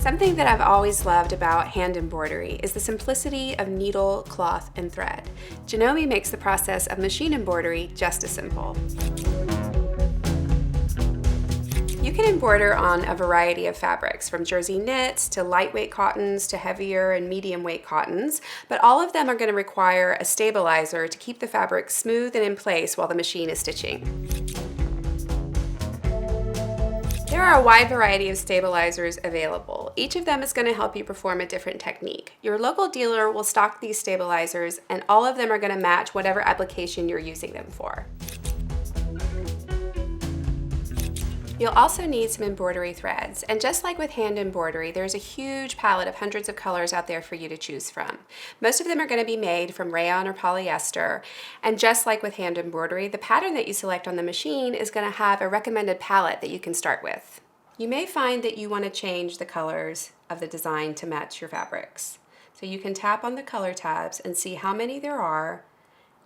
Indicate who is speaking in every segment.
Speaker 1: Something that I've always loved about hand embroidery is the simplicity of needle, cloth, and thread. Janome makes the process of machine embroidery just as simple. You can embroider on a variety of fabrics, from jersey knits to lightweight cottons to heavier and medium weight cottons, but all of them are going to require a stabilizer to keep the fabric smooth and in place while the machine is stitching. There are a wide variety of stabilizers available. Each of them is going to help you perform a different technique. Your local dealer will stock these stabilizers, and all of them are going to match whatever application you're using them for. You'll also need some embroidery threads, and just like with hand embroidery, there's a huge palette of hundreds of colors out there for you to choose from. Most of them are going to be made from rayon or polyester, and just like with hand embroidery, the pattern that you select on the machine is going to have a recommended palette that you can start with. You may find that you want to change the colors of the design to match your fabrics. So you can tap on the color tabs and see how many there are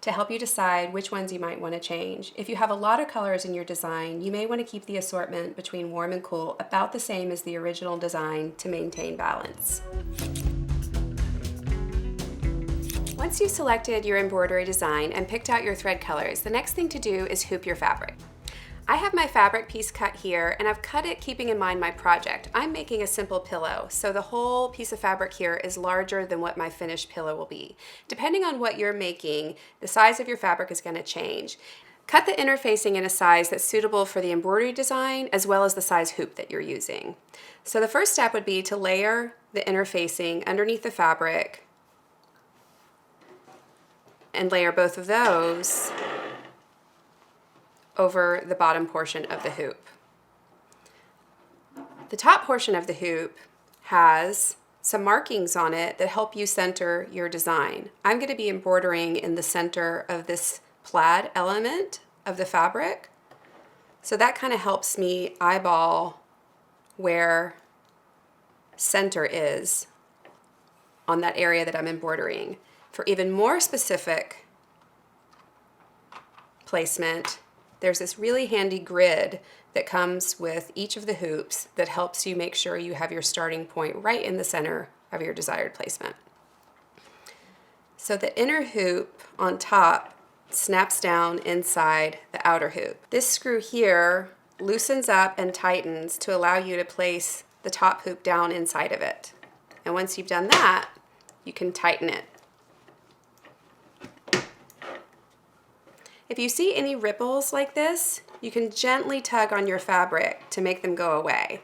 Speaker 1: to help you decide which ones you might want to change. If you have a lot of colors in your design, you may want to keep the assortment between warm and cool about the same as the original design to maintain balance. Once you've selected your embroidery design and picked out your thread colors, the next thing to do is hoop your fabric. I have my fabric piece cut here, and I've cut it keeping in mind my project. I'm making a simple pillow, so the whole piece of fabric here is larger than what my finished pillow will be. Depending on what you're making, the size of your fabric is going to change. Cut the interfacing in a size that's suitable for the embroidery design as well as the size hoop that you're using. So the first step would be to layer the interfacing underneath the fabric and layer both of those over the bottom portion of the hoop. The top portion of the hoop has some markings on it that help you center your design. I'm going to be embroidering in the center of this plaid element of the fabric, so that kind of helps me eyeball where center is on that area that I'm embroidering. For even more specific placement, there's this really handy grid that comes with each of the hoops that helps you make sure you have your starting point right in the center of your desired placement. So the inner hoop on top snaps down inside the outer hoop. This screw here loosens up and tightens to allow you to place the top hoop down inside of it. And once you've done that, you can tighten it. If you see any ripples like this, you can gently tug on your fabric to make them go away.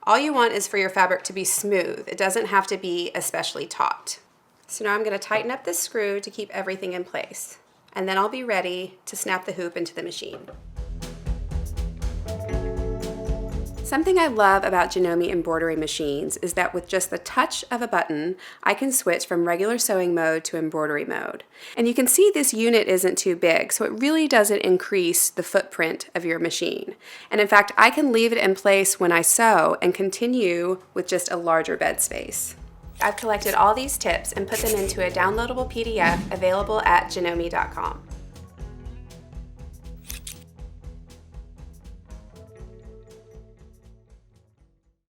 Speaker 1: All you want is for your fabric to be smooth. It doesn't have to be especially taut. So now I'm going to tighten up this screw to keep everything in place, and then I'll be ready to snap the hoop into the machine. Something I love about Janome embroidery machines is that with just the touch of a button, I can switch from regular sewing mode to embroidery mode. And you can see this unit isn't too big, so it really doesn't increase the footprint of your machine. And in fact, I can leave it in place when I sew and continue with just a larger bed space. I've collected all these tips and put them into a downloadable PDF available at janome.com.